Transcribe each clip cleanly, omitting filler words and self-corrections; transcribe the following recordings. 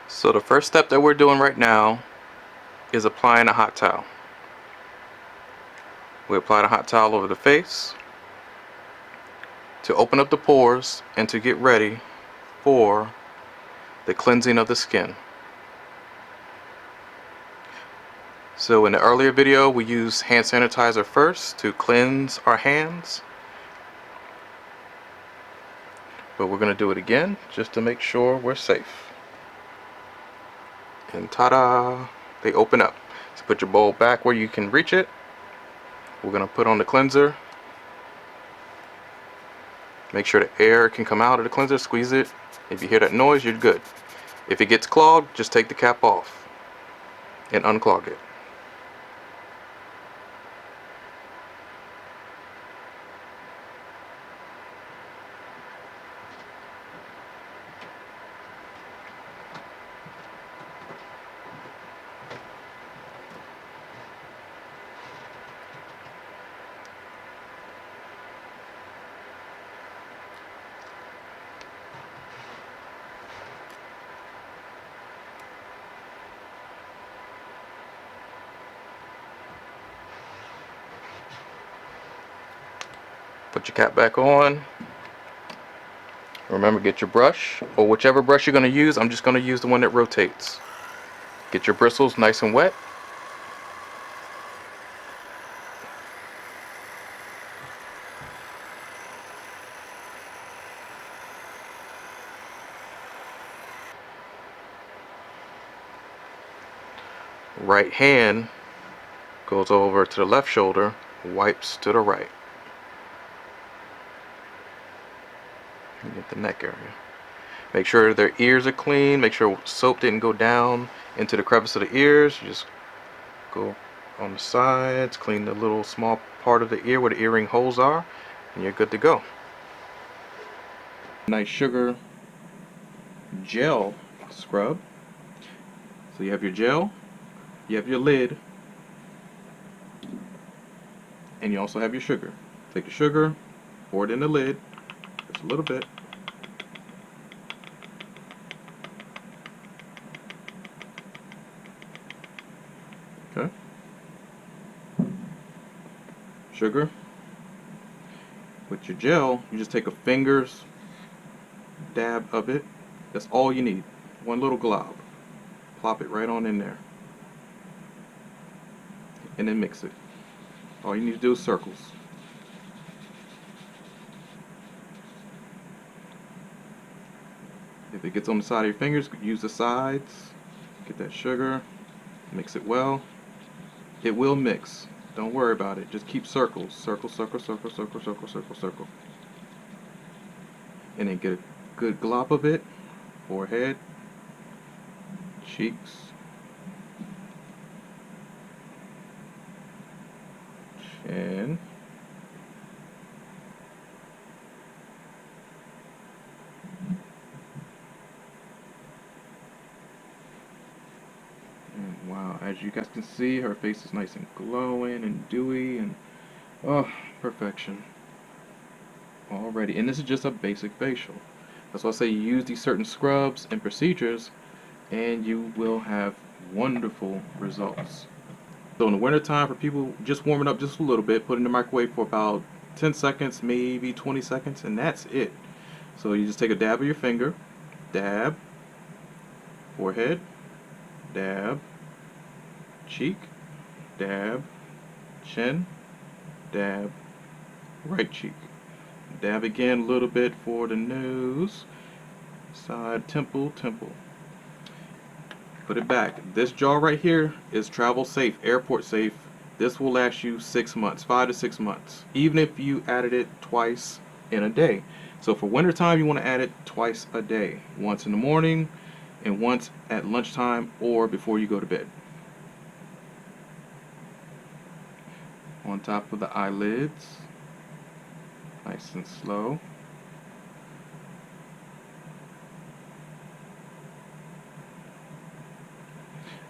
So the first step that we're doing right now is applying a hot towel. We apply the hot towel over the face to open up the pores and to get ready for the cleansing of the skin. So in the earlier video we used hand sanitizer first to cleanse our hands, but we're going to do it again just to make sure we're safe. And ta-da! They open up. So put your bowl back where you can reach it. We're going to put on the cleanser. Make sure the air can come out of the cleanser. Squeeze it. If you hear that noise, you're good. If it gets clogged, just take the cap off and unclog it. Put your cap back on. Remember, get your brush, or whichever brush you're going to use. I'm just going to use the one that rotates. Get your bristles nice and wet. Right hand goes over to the left shoulder, wipes to the right. Get the neck area. Make sure their ears are clean. Make sure soap didn't go down into the crevice of the ears. You just go on the sides, clean the little small part of the ear where the earring holes are, and you're good to go. Nice sugar gel scrub. So you have your gel, you have your lid, and you also have your sugar. Take the sugar, pour it in the lid, just a little bit. Okay. Sugar. With your gel, you just take a finger's dab of it. That's all you need. One little glob. Plop it right on in there. And then mix it. All you need to do is circles. If it gets on the side of your fingers, use the sides. Get that sugar. Mix it well. It will mix. Don't worry about it. Just keep circles. Circle, circle, circle, circle, circle, circle, circle. And then get a good glop of it. Forehead. Cheeks. Chin. And wow, as you guys can see, her face is nice and glowing and dewy and oh, perfection. Already. And this is just a basic facial. That's why I say you use these certain scrubs and procedures and you will have wonderful results. So in the winter time, for people just warming up just a little bit, put it in the microwave for about 10 seconds, maybe 20 seconds, and that's it. So you just take a dab of your finger, dab, forehead, dab, cheek, dab, chin, dab, right cheek. Dab again a little bit for the nose, side, temple, temple. Put it back. This jar right here is travel safe, airport safe. This will last you 6 months, 5 to 6 months, even if you added it twice in a day. So for winter time, you want to add it twice a day, once in the morning and once at lunchtime or before you go to bed. On top of the eyelids, nice and slow.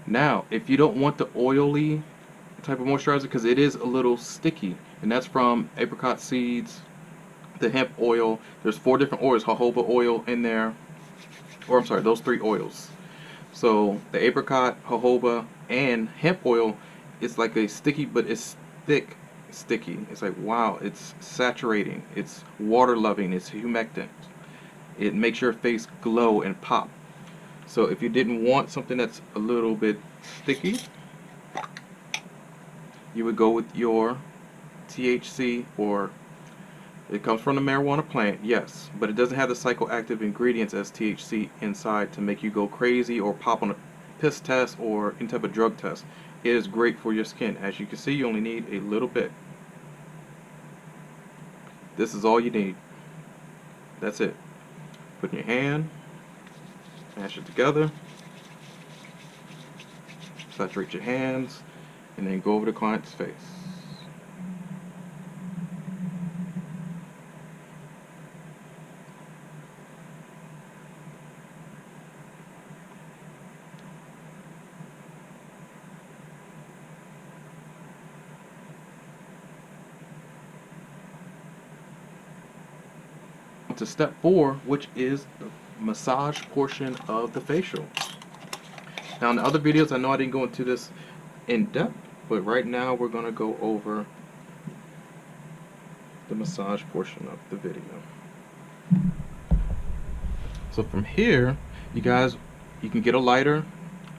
Now, if you don't want the oily type of moisturizer, because it is a little sticky, and that's from apricot seeds, the hemp oil. There's 4 different oils, jojoba oil in there, or I'm sorry, those 3 oils. So the apricot, jojoba, and hemp oil is like a sticky, but it's thick, sticky. It's like, wow, it's saturating, it's water loving, it's humectant. It makes your face glow and pop. So if you didn't want something that's a little bit sticky, you would go with your THC, or it comes from the marijuana plant, yes, but it doesn't have the psychoactive ingredients as THC inside to make you go crazy or pop on a piss test or any type of drug test. It is great for your skin. As you can see, you only need a little bit. This is all you need. That's it. Put in your hand, mash it together, saturate your hands, and then go over the client's face. To step 4, which is the massage portion of the facial. Now in the other videos, I know I didn't go into this in depth, but right now we're going to go over the massage portion of the video. So from here, you guys, you can get a lighter.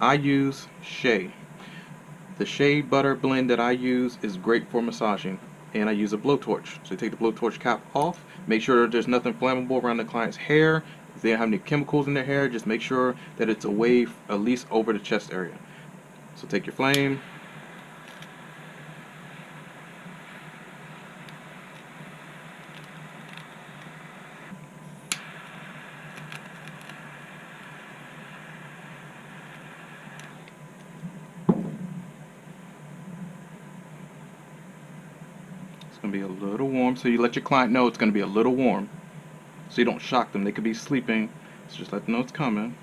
I use Shea. The shea butter blend that I use is great for massaging, and I use a blowtorch. So you take the blowtorch cap off, make sure there's nothing flammable around the client's hair. If they don't have any chemicals in their hair, just make sure that it's away at least over the chest area. So take your flame, it's going to be a little warm, so you let your client know it's going to be a little warm, so you don't shock them. They could be sleeping, so just let them know it's coming.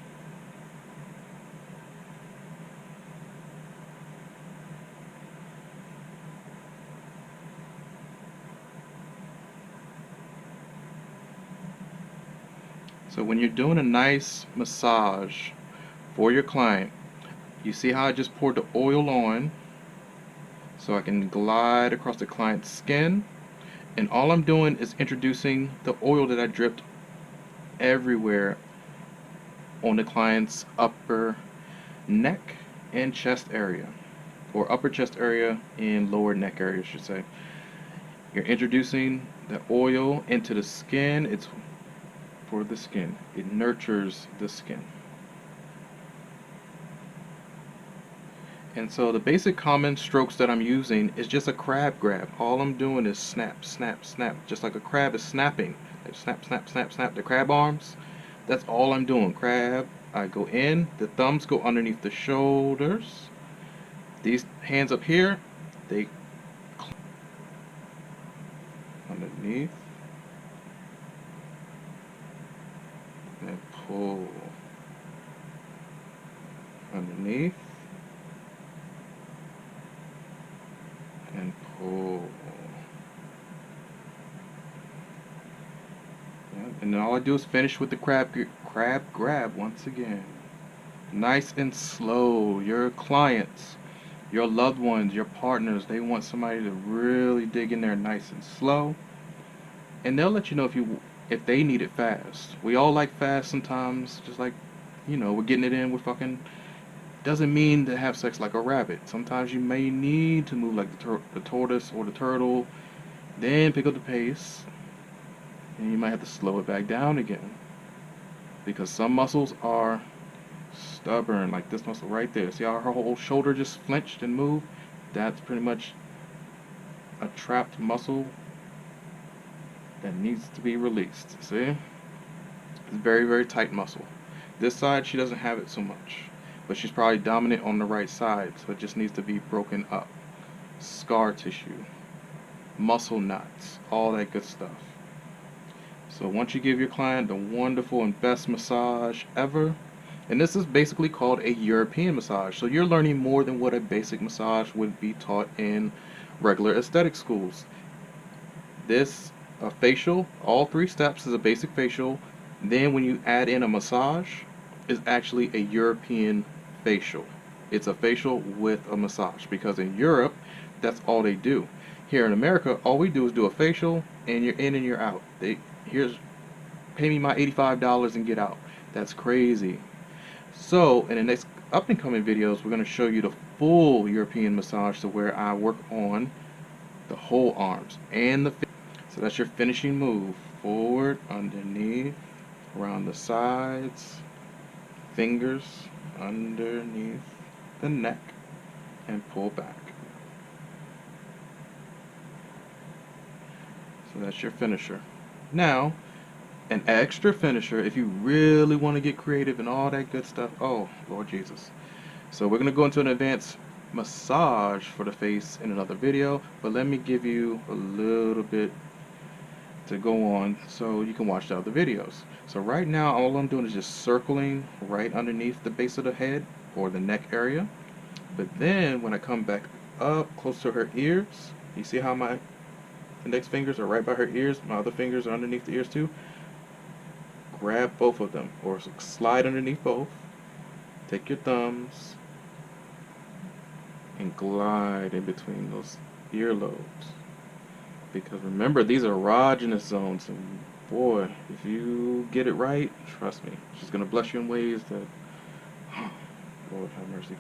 So when you're doing a nice massage for your client, you see how I just poured the oil on so I can glide across the client's skin, and all I'm doing is introducing the oil that I dripped everywhere on the client's upper neck and chest area, or upper chest area and lower neck area, I should say. You're introducing the oil into the skin. It's for the skin. It nurtures the skin. And so the basic common strokes that I'm using is just a crab grab. All I'm doing is snap, snap, snap, just like a crab is snapping. Like snap, snap, snap, snap, the crab arms. That's all I'm doing. Crab, I go in, the thumbs go underneath the shoulders. These hands up here, they underneath and pull underneath and pull. Yep. And then all I do is finish with the crab grab once again. Nice and slow. Your clients, your loved ones, your partners, they want somebody to really dig in there nice and slow. And they'll let you know if they need it fast. We all like fast sometimes, just like, you know, we're getting it in, we're fucking. Doesn't mean to have sex like a rabbit. Sometimes you may need to move like the tortoise or the turtle, then pick up the pace, and you might have to slow it back down again. Because some muscles are stubborn, like this muscle right there. See how her whole shoulder just flinched and moved? That's pretty much a trapped muscle that needs to be released. See? It's very, very tight muscle. This side, she doesn't have it so much, but she's probably dominant on the right side, so it just needs to be broken up. Scar tissue, muscle knots, all that good stuff. So once you give your client the wonderful and best massage ever, and this is basically called a European massage, so you're learning more than what a basic massage would be taught in regular aesthetic schools. This facial, all 3 steps is a basic facial. Then when you add in a massage, is actually a European facial. It's a facial with a massage, because in Europe, that's all they do. Here in America, all we do is do a facial and you're in and you're out. Here's pay me my $85 and get out. That's crazy. So in the next up and coming videos, we're going to show you the full European massage, to where I work on the whole arms and the so that's your finishing move. Forward, underneath, around the sides, fingers underneath the neck, and pull back. So that's your finisher. Now, an extra finisher, if you really want to get creative and all that good stuff. Oh, Lord Jesus. So we're going to go into an advanced massage for the face in another video, but let me give you a little bit to go on so you can watch the other videos. So right now, all I'm doing is just circling right underneath the base of the head or the neck area. But then when I come back up close to her ears, you see how my index fingers are right by her ears, my other fingers are underneath the ears too. Grab both of them, or slide underneath both. Take your thumbs and glide in between those earlobes. Because remember, these are erogenous zones, and boy, if you get it right, trust me, she's going to bless you in ways that, Lord have mercy.